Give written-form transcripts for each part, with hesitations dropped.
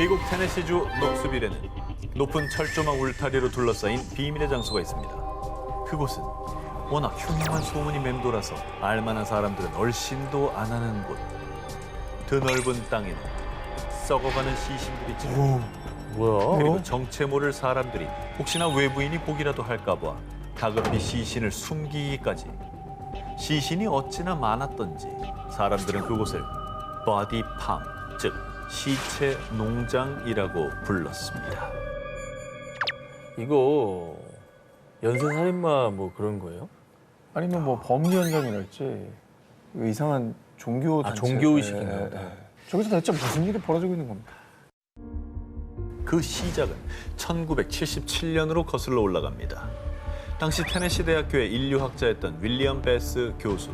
미국 테네시주 녹스빌에는 높은 철조망 울타리로 둘러싸인 비밀의 장소가 있습니다. 그곳은 워낙 흉흉한 소문이 맴돌아서 알만한 사람들은 얼씬도 안 하는 곳. 드넓은 땅에는 썩어가는 시신들이 찌르고 뭐야? 그리고 정체 모를 사람들이 혹시나 외부인이 보기라도 할까 봐 다급히 시신을 숨기기까지. 시신이 어찌나 많았던지 사람들은 그곳을 버디팜, 즉 시체 농장이라고 불렀습니다. 이거 연쇄살인마 뭐 그런 거예요? 아니면 뭐 범죄 현장이랄지 이상한 종교 단체. 종교의식인가 보다. 저기서 대체 무슨 일이 벌어지고 있는 겁니까? 그 시작은 1977년으로 거슬러 올라갑니다. 당시 테네시 대학교의 인류학자였던 윌리엄 베스 교수.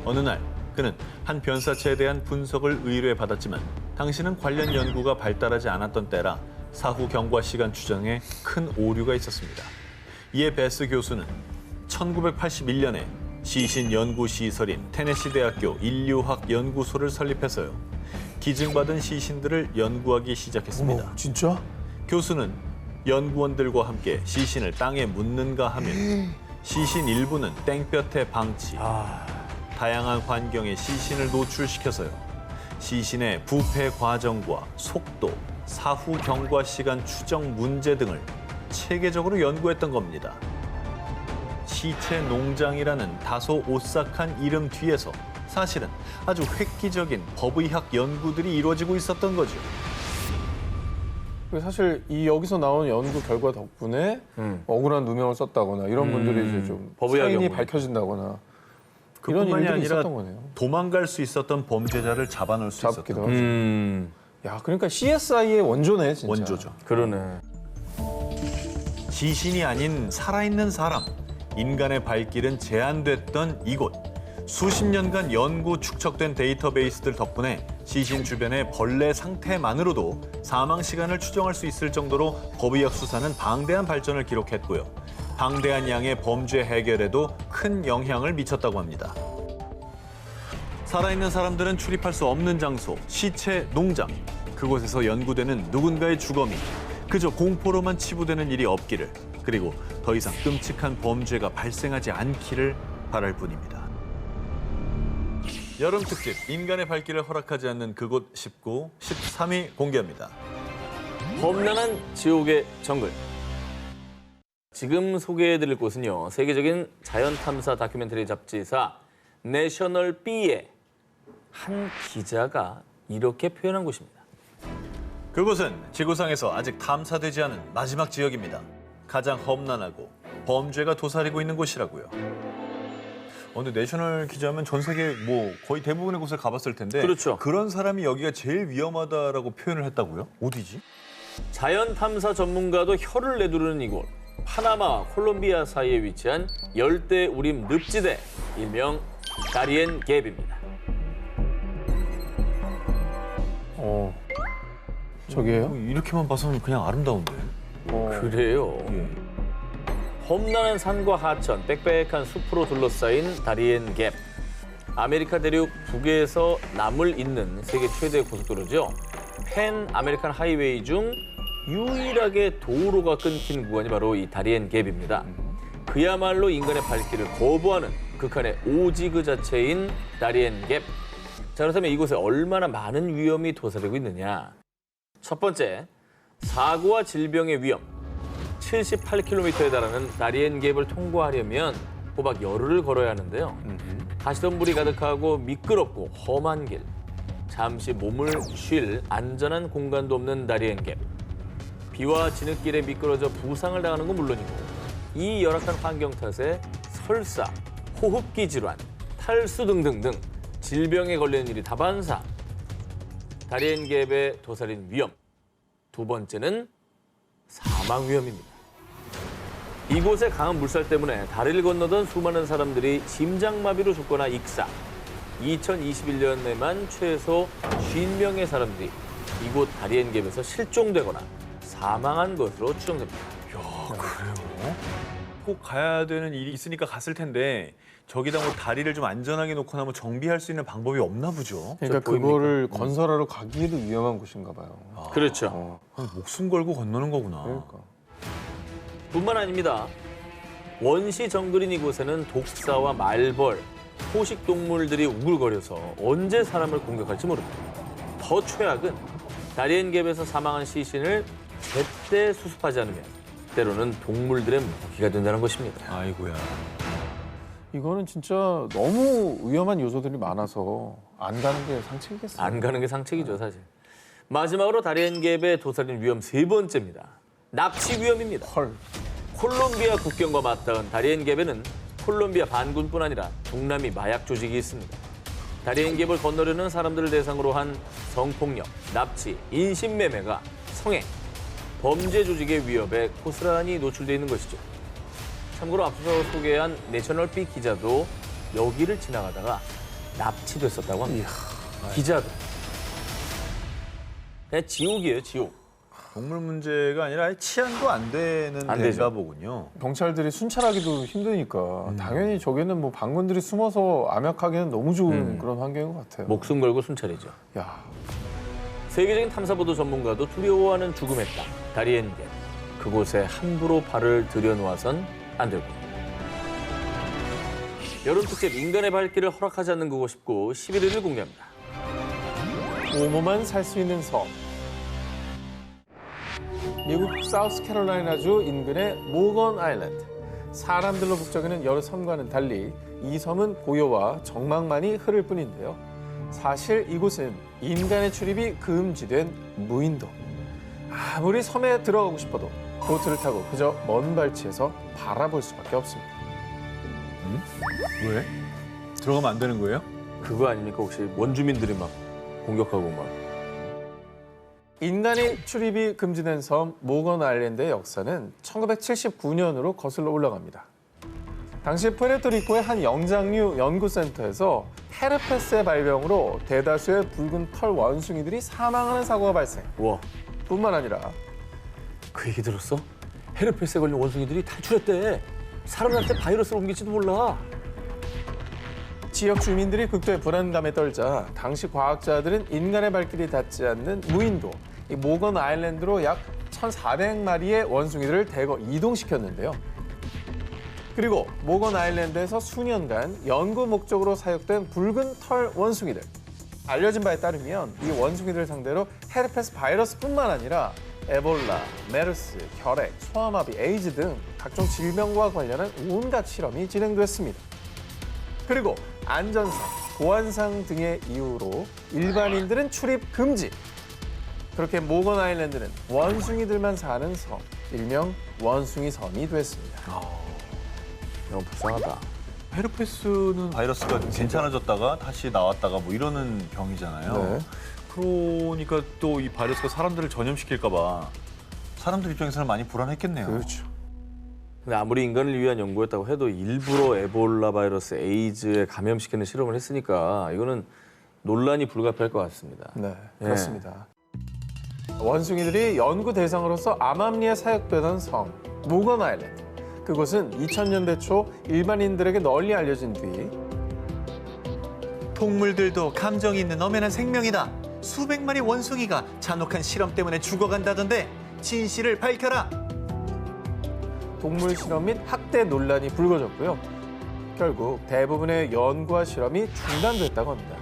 어느 날 그는 한 변사체에 대한 분석을 의뢰 받았지만 당시는 관련 연구가 발달하지 않았던 때라 사후 경과 시간 추정에 큰 오류가 있었습니다. 이에 베스 교수는 1981년에 시신 연구 시설인 테네시 대학교 인류학 연구소를 설립해서요. 기증받은 시신들을 연구하기 시작했습니다. 어머, 진짜? 교수는 연구원들과 함께 시신을 땅에 묻는가 하면 시신 일부는 땡볕에 방치, 다양한 환경에 시신을 노출시켜서요. 시신의 부패 과정과 속도, 사후 경과 시간 추정 문제 등을 체계적으로 연구했던 겁니다. 시체 농장이라는 다소 오싹한 이름 뒤에서 사실은 아주 획기적인 법의학 연구들이 이루어지고 있었던 거죠. 사실 이 여기서 나온 연구 결과 덕분에 억울한 누명을 썼다거나 이런 분들이 이제 좀 법의학 사인이 연구. 밝혀진다거나 이런 그뿐만이 일들이 아니라 있었던 거네요. 도망갈 수 있었던 범죄자를 잡아놓을 수 잡기도 있었던 하죠. 야, 그러니까 CSI의 원조네, 진짜. 원조죠. 그러네. 시신이 아닌 살아있는 사람, 인간의 발길은 제한됐던 이곳. 수십 년간 연구 축적된 데이터베이스들 덕분에 시신 주변의 벌레 상태만으로도 사망 시간을 추정할 수 있을 정도로 법의학 수사는 방대한 발전을 기록했고요. 방대한 양의 범죄 해결에도 큰 영향을 미쳤다고 합니다. 살아있는 사람들은 출입할 수 없는 장소, 시체 농장. 그곳에서 연구되는 누군가의 주검이 그저 공포로만 치부되는 일이 없기를, 그리고 더 이상 끔찍한 범죄가 발생하지 않기를 바랄 뿐입니다. 여름 특집 인간의 발길을 허락하지 않는 그곳 19, 13위 공개합니다. 험난한 지옥의 정글. 지금 소개해드릴 곳은요, 세계적인 자연탐사 다큐멘터리 잡지사 내셔널 B의 한 기자가 이렇게 표현한 곳입니다. 그곳은 지구상에서 아직 탐사되지 않은 마지막 지역입니다. 가장 험난하고 범죄가 도사리고 있는 곳이라고요. 근데 내셔널 기자면 전 세계 뭐 거의 대부분의 곳을 가봤을 텐데 그렇죠. 그런 사람이 여기가 제일 위험하다라고 표현을 했다고요? 어디지? 자연탐사 전문가도 혀를 내두르는 이곳. 파나마와 콜롬비아 사이에 위치한 열대 우림 늪지대, 일명 다리엔 갭입니다. 저기예요? 이렇게만 봐서는 그냥 아름다운데. 그래요. 험난한 산과 하천, 빽빽한 숲으로 둘러싸인 다리엔 갭. 아메리카 대륙 북에서 남을 잇는 세계 최대 고속도로죠. 팬 아메리칸 하이웨이 중 유일하게 도로가 끊긴 구간이 바로 이 다리엔 갭입니다. 그야말로 인간의 발길을 거부하는 극한의 오지 그 자체인 다리엔 갭. 자, 그렇다면 이곳에 얼마나 많은 위험이 도사리고 있느냐? 첫 번째, 사고와 질병의 위험. 78km에 달하는 다리엔 갭을 통과하려면 꼬박 열흘을 걸어야 하는데요. 가시덤불이 가득하고 미끄럽고 험한 길. 잠시 몸을 쉴 안전한 공간도 없는 다리엔 갭. 비와 진흙길에 미끄러져 부상을 당하는 건 물론이고 이 열악한 환경 탓에 설사, 호흡기 질환, 탈수 등등등 질병에 걸리는 일이 다반사. 다리엔 갭의 도사린 위험. 두 번째는 사망 위험입니다. 이곳의 강한 물살 때문에 다리를 건너던 수많은 사람들이 심장마비로 죽거나 익사. 2021년에만 최소 50명의 사람들이 이곳 다리엔 갭에서 실종되거나 사망한 것으로 추정됩니다. 야, 그래요? 꼭 가야 되는 일이 있으니까 갔을 텐데 저기다 뭐 다리를 좀 안전하게 놓거나 뭐 정비할 수 있는 방법이 없나 보죠. 그러니까 보입니까? 그거를 건설하러 가기에도 위험한 곳인가 봐요. 그렇죠. 목숨 걸고 건너는 거구나. 그러니까. 뿐만 아닙니다. 원시 정글인 이곳에는 독사와 말벌, 포식 동물들이 우글거려서 언제 사람을 공격할지 모릅니다. 더 최악은 다리엔갭에서 사망한 시신을 제때 수습하지 않으면 때로는 동물들의 먹이가 된다는 것입니다. 아이고야. 이거는 진짜 너무 위험한 요소들이 많아서 안 가는 게 상책이겠어요. 안 가는 게 상책이죠, 사실. 마지막으로 다리엔갭의 도살인 위험 세 번째입니다. 납치 위험입니다. 헐. 콜롬비아 국경과 맞닿은 다리엔갭에는 콜롬비아 반군뿐 아니라 중남미 마약 조직이 있습니다. 다리엔갭을 건너려는 사람들을 대상으로 한 성폭력, 납치, 인신매매가 성행, 범죄 조직의 위협에 고스란히 노출되어 있는 것이죠. 참고로 앞서 소개한 내셔널 B 기자도 여기를 지나가다가 납치됐었다고 합니다. 기자도. 그냥 지옥이에요, 지옥. 동물 문제가 아니라 아예 치안도 안 되는 안 데인가 되죠. 보군요. 경찰들이 순찰하기도 힘드니까 당연히 저기는 뭐 반군들이 숨어서 암약하기는 너무 좋은 그런 환경인 것 같아요. 목숨 걸고 순찰이죠. 야, 세계적인 탐사보도 전문가도 두려워하는 죽음의 땅, 다리엔갭. 그곳에 함부로 발을 들여놓아선 안 되고. 여름 특집 인간의 발길을 허락하지 않는 그곳 19, 11위를 공개합니다. 오모만 살 수 있는 섬. 미국 사우스캐롤라이나주 인근의 모건 아일랜드. 사람들로 북적이는 여러 섬과는 달리 이 섬은 고요와 정막만이 흐를 뿐인데요. 사실 이곳은 인간의 출입이 금지된 무인도. 아무리 섬에 들어가고 싶어도 보트를 타고 그저 먼 발치에서 바라볼 수밖에 없습니다. 왜? 들어가면 안 되는 거예요? 그거 아닙니까? 혹시 원주민들이 막 공격하고 막. 인간이 출입이 금지된 섬 모건 아일랜드의 역사는 1979년으로 거슬러 올라갑니다. 당시 푸에르토리코의 한 영장류 연구센터에서 헤르페스의 발병으로 대다수의 붉은 털 원숭이들이 사망하는 사고가 발생. 우와, 뿐만 아니라 그 얘기 들었어? 헤르페스에 걸린 원숭이들이 탈출했대. 사람한테 바이러스를 옮길지도 몰라. 지역 주민들이 극도의 불안감에 떨자 당시 과학자들은 인간의 발길이 닿지 않는 무인도 이 모건 아일랜드로 약 1,400마리의 원숭이들을 대거 이동시켰는데요. 그리고 모건 아일랜드에서 수년간 연구 목적으로 사육된 붉은 털 원숭이들. 알려진 바에 따르면 이 원숭이들 상대로 헤르페스 바이러스뿐만 아니라 에볼라, 메르스, 혈액, 소아마비, 에이즈 등 각종 질병과 관련한 온갖 실험이 진행됐습니다. 그리고 안전상, 보안상 등의 이유로 일반인들은 출입 금지. 그렇게 모건 아일랜드는 원숭이들만 사는 섬, 일명 원숭이 섬이 됐습니다. 너무 불쌍하다. 헤르페스는 바이러스가 괜찮아졌다가 다시 나왔다가 뭐 이러는 병이잖아요. 네. 그러니까 또 이 바이러스가 사람들을 전염시킬까 봐 사람들 입장에서는 많이 불안했겠네요. 그렇죠. 근데 아무리 인간을 위한 연구였다고 해도 일부러 에볼라 바이러스, 에이즈에 감염시키는 실험을 했으니까 이거는 논란이 불가피할 것 같습니다. 네, 그렇습니다. 원숭이들이 연구 대상으로서 암암리에 사육되던 섬, 모건 아일랜드. 그곳은 2000년대 초 일반인들에게 널리 알려진 뒤 동물들도 감정이 있는 엄연한 생명이다. 수백 마리 원숭이가 잔혹한 실험 때문에 죽어간다던데 진실을 밝혀라. 동물 실험 및 학대 논란이 불거졌고요. 결국 대부분의 연구와 실험이 중단됐다고 합니다.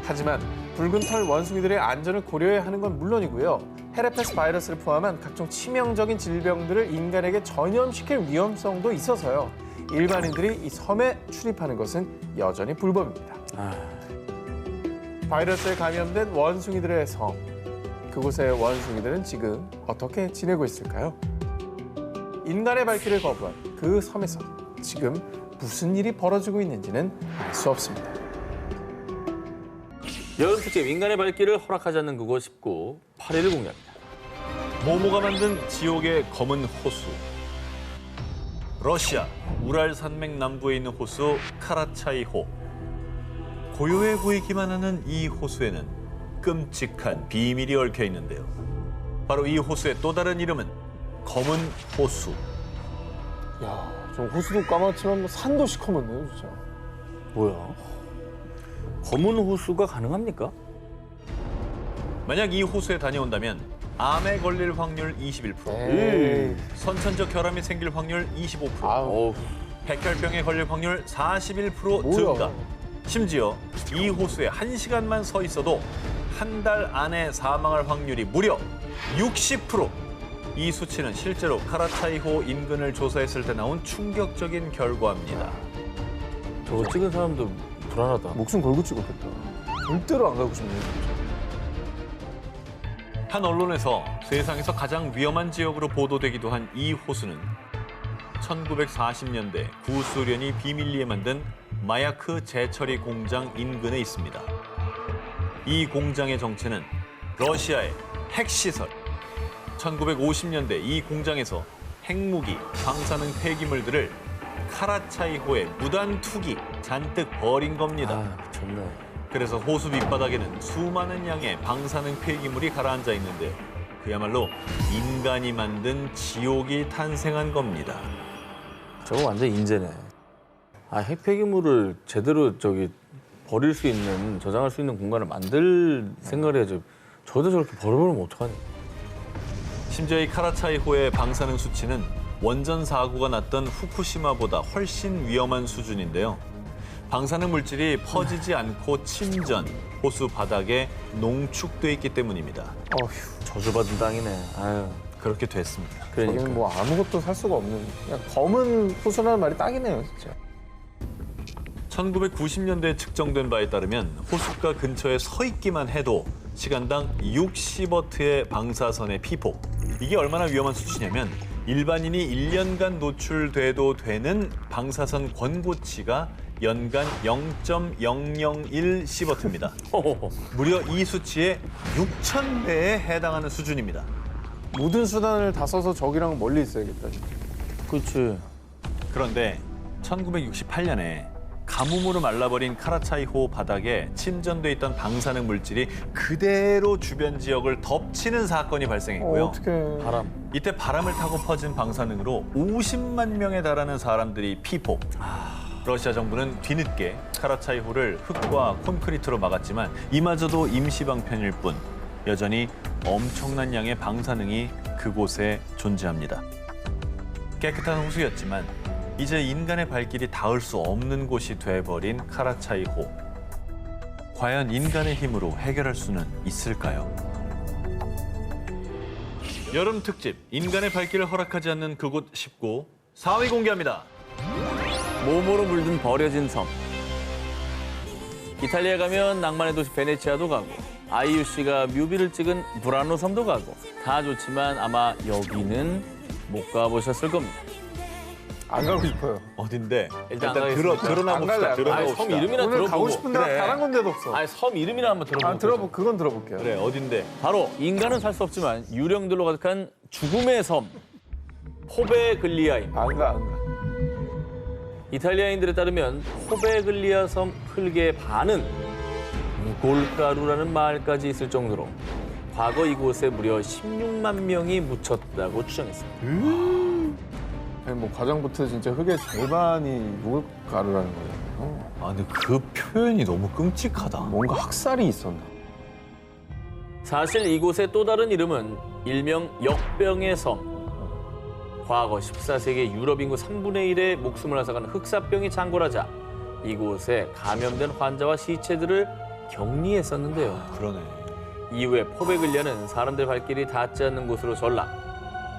하지만 붉은 털 원숭이들의 안전을 고려해야 하는 건 물론이고요. 헤르페스 바이러스를 포함한 각종 치명적인 질병들을 인간에게 전염시킬 위험성도 있어서요. 일반인들이 이 섬에 출입하는 것은 여전히 불법입니다. 바이러스에 감염된 원숭이들의 섬. 그곳의 원숭이들은 지금 어떻게 지내고 있을까요? 인간의 발길을 거부한 그 섬에서 지금 무슨 일이 벌어지고 있는지는 알 수 없습니다. 여름 특집 인간의 발길을 허락하지 않는 그곳 19, 8위를 공개합니다. 모모가 만든 지옥의 검은 호수. 러시아 우랄 산맥 남부에 있는 호수 카라차이호. 고요해 보이기만 하는 이 호수에는 끔찍한 비밀이 얽혀 있는데요. 바로 이 호수의 또 다른 이름은 검은 호수. 야, 좀 호수도 까맣지만 뭐 산도 시커멓네요, 진짜. 뭐야? 검은 호수가 가능합니까? 만약 이 호수에 다녀온다면 암에 걸릴 확률 21%, 에이. 선천적 결함이 생길 확률 25%, 아우, 어우, 백혈병에 걸릴 확률 41% 뭐야. 증가. 심지어 이 호수에 1시간만 서 있어도 한 달 안에 사망할 확률이 무려 60%. 이 수치는 실제로 카라차이호 인근을 조사했을 때 나온 충격적인 결과입니다. 저거 찍은 사람도 불안하다. 목숨 걸고 찍었겠다. 절대로 안 가고 싶네요. 한 언론에서 세상에서 가장 위험한 지역으로 보도되기도 한 이 호수는 1940년대 구소련이 비밀리에 만든 마야크 재처리 공장 인근에 있습니다. 이 공장의 정체는 러시아의 핵시설. 1950년대 이 공장에서 핵무기, 방사능 폐기물들을 카라차이호에 무단 투기 잔뜩 버린 겁니다. 아, 미쳤네. 그래서 호수 밑바닥에는 수많은 양의 방사능 폐기물이 가라앉아 있는데 그야말로 인간이 만든 지옥이 탄생한 겁니다. 저거 완전 인재네. 아, 핵폐기물을 제대로 버릴 수 있는, 저장할 수 있는 공간을 만들 생각을 해야죠. 저도 저렇게 버려버리면 어떡하냐. 심지어 이 카라차이호의 방사능 수치는 원전 사고가 났던 후쿠시마보다 훨씬 위험한 수준인데요. 방사능 물질이 퍼지지 않고 침전, 호수 바닥에 농축돼 있기 때문입니다. 어휴, 저주받은 땅이네. 아유, 그렇게 됐습니다. 그러니까. 여기는 뭐 아무것도 살 수가 없는 그냥 검은 호수라는 말이 딱이네요, 진짜. 1990년대에 측정된 바에 따르면 호숫가 근처에 서 있기만 해도 시간당 60워트의 방사선의 피폭. 이게 얼마나 위험한 수치냐면 일반인이 1년간 노출돼도 되는 방사선 권고치가 연간 0.001 시버트입니다. 무려 이 수치의 6,000배에 해당하는 수준입니다. 모든 수단을 다 써서 저기랑 멀리 있어야겠다, 진짜. 그렇지. 그런데 1968년에 가뭄으로 말라버린 카라차이호 바닥에 침전돼 있던 방사능 물질이 그대로 주변 지역을 덮치는 사건이 발생했고요. 어떡해. 바람. 이때 바람을 타고 퍼진 방사능으로 50만 명에 달하는 사람들이 피폭. 러시아 정부는 뒤늦게 카라차이호를 흙과 콘크리트로 막았지만 이마저도 임시 방편일 뿐 여전히 엄청난 양의 방사능이 그곳에 존재합니다. 깨끗한 호수였지만 이제 인간의 발길이 닿을 수 없는 곳이 돼버린 카라차이호. 과연 인간의 힘으로 해결할 수는 있을까요? 여름 특집 인간의 발길을 허락하지 않는 그곳 19 4위 공개합니다. 몸으로 물든 버려진 섬. 이탈리아 가면 낭만의 도시 베네치아도 가고 아이유 씨가 뮤비를 찍은 브라노 섬도 가고 다 좋지만 아마 여기는 못 가보셨을 겁니다. 안 가고 싶어요. 어딘데? 일단 안 일단 가겠습니다. 드러나 안 봅시다. 갈래, 안 드러나 갈래. 아니, 섬 봅시다. 이름이나 오늘 들어보고. 가고 싶은 데가 그래. 다른 군데도 없어. 아니, 섬 이름이나 한번 들어보고. 그건 들어볼게요. 그래 어딘데? 바로 인간은 살 수 없지만 유령들로 가득한 죽음의 섬 포베글리아입니다. 안 가. 이탈리아인들에 따르면 포베글리아 섬 흙의 반은 무골가루라는 말까지 있을 정도로 과거 이곳에 무려 16만 명이 묻혔다고 추정했습니다. 아니, 뭐 과정부터 진짜 흙의 절반이 무가루라는 거예요. 아 근데 그 표현이 너무 끔찍하다. 뭔가 학살이 있었나? 사실 이곳의 또 다른 이름은 일명 역병의 섬. 과거 14세기 유럽 인구 3분의 1의 목숨을 앗아간 흑사병이 창궐하자 이곳에 감염된 환자와 시체들을 격리했었는데요. 그러네. 이후에 포베글리아는 사람들 발길이 닿지 않는 곳으로 전락.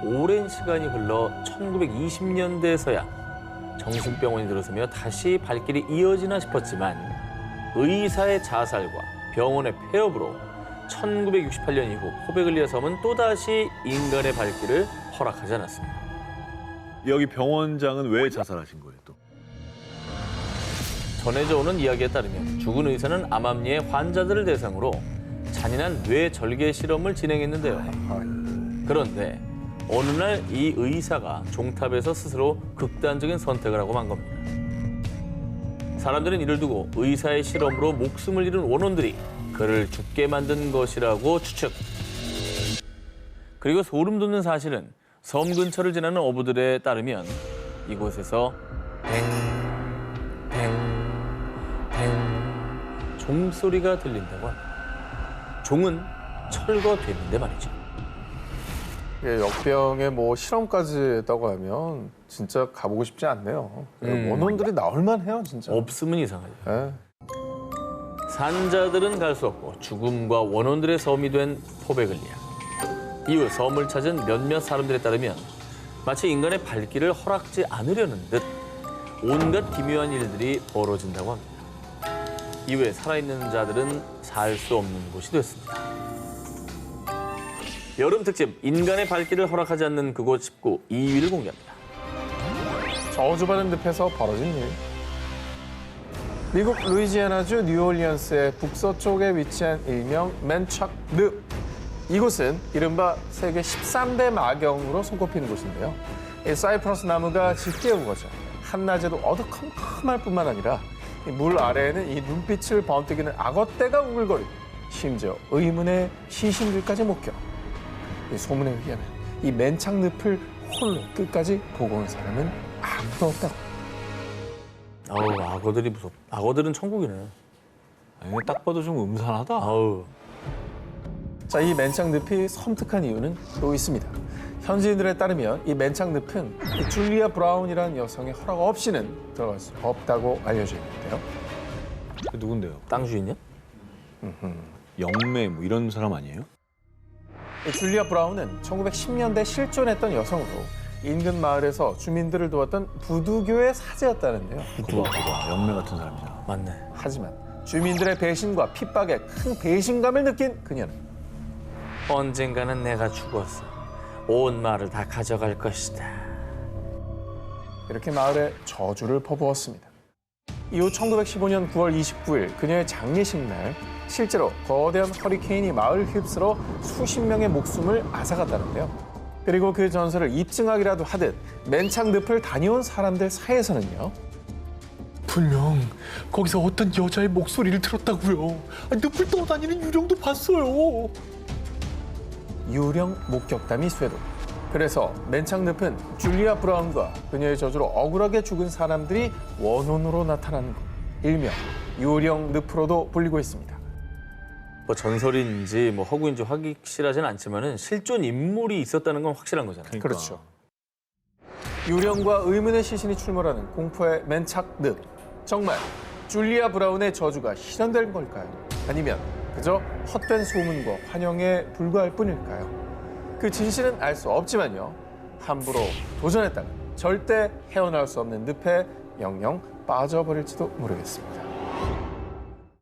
오랜 시간이 흘러 1920년대에서야 정신병원이 들어서며 다시 발길이 이어지나 싶었지만 의사의 자살과 병원의 폐업으로 1968년 이후 포베글리아 섬은 또다시 인간의 발길을 허락하지 않았습니다. 여기 병원장은 왜 자살하신 거예요 또? 전해져 오는 이야기에 따르면 죽은 의사는 암암리의 환자들을 대상으로 잔인한 뇌 절개 실험을 진행했는데요. 그런데 어느 날 이 의사가 종탑에서 스스로 극단적인 선택을 하고 만 겁니다. 사람들은 이를 두고 의사의 실험으로 목숨을 잃은 원혼들이 그를 죽게 만든 것이라고 추측. 그리고 소름 돋는 사실은 섬 근처를 지나는 어부들에 따르면 이곳에서 종소리가 들린다고 합니다. 종은 철거됐는데 말이죠. 이게 역병에 뭐 실험까지 했다고 하면 진짜 가보고 싶지 않네요. 원혼들이 나올만 해요, 진짜. 없으면 이상하죠. 예. 산자들은 갈 수 없고 죽음과 원혼들의 섬이 된 포베글리아. 이후 섬을 찾은 몇몇 사람들에 따르면 마치 인간의 발길을 허락지 않으려는 듯 온갖 기묘한 일들이 벌어진다고 합니다. 이후에 살아있는 자들은 살 수 없는 곳이 됐습니다. 여름 특집 인간의 발길을 허락하지 않는 그곳 19 2위를 공개합니다. 저주받은 늪에서 벌어진 일. 미국 루이지애나주 뉴올리언스의 북서쪽에 위치한 일명 맨착 늪. 이곳은 이른바 세계 13대 마경으로 손꼽히는 곳인데요. 이 사이프러스 나무가 짙게 우거져 한낮에도 어두컴컴할 뿐만 아니라 이 물 아래에는 이 눈빛을 번뜩이는 악어떼가 우글거리고 심지어 의문의 시신들까지 목격. 이 소문에 의하면 이 맨착 늪을 홀로 끝까지 보고 온 사람은 아무도 없다고. 아우, 악어들이 무섭다. 악어들은 천국이네. 아니, 딱 봐도 좀 음산하다. 아우. 자, 이 맨착 늪이 섬뜩한 이유는 또 있습니다. 현지인들에 따르면 이 맨착 늪은 이 줄리아 브라운이라는 여성의 허락 없이는 들어갈 수 없다고 알려져 있는데요. 그 누군데요? 땅 주인이야? 영매 뭐 이런 사람 아니에요? 이 줄리아 브라운은 1910년대 실존했던 여성으로 인근 마을에서 주민들을 도왔던 부두교의 사제였다는데요. 그거 영매 같은 사람이잖아. 맞네. 하지만 주민들의 배신과 핍박에 큰 배신감을 느낀 그녀는 언젠가는 내가 죽었어. 온 마을을 다 가져갈 것이다. 이렇게 마을에 저주를 퍼부었습니다. 이후 1915년 9월 29일 그녀의 장례식 날 실제로 거대한 허리케인이 마을 휩쓸어 수십 명의 목숨을 앗아갔다는데요. 그리고 그 전설을 입증하기라도 하듯 맨착 늪을 다녀온 사람들 사이에서는요. 분명 거기서 어떤 여자의 목소리를 들었다고요. 늪을 떠다니는 유령도 봤어요. 유령 목격담이 쇄도. 그래서 맨착 늪은 줄리아 브라운과 그녀의 저주로 억울하게 죽은 사람들이 원혼으로 나타나는 곳. 일명 유령 늪으로도 불리고 있습니다. 뭐 전설인지 뭐 허구인지 확실하진 않지만은 실존 인물이 있었다는 건 확실한 거잖아요. 그렇죠. 유령과 의문의 시신이 출몰하는 공포의 맨착 늪. 정말 줄리아 브라운의 저주가 실현된 걸까요? 아니면 그저 헛된 소문과 환영에 불과할 뿐일까요? 그 진실은 알 수 없지만요. 함부로 도전했다가 절대 헤어나올 수 없는 늪에 영영 빠져버릴지도 모르겠습니다.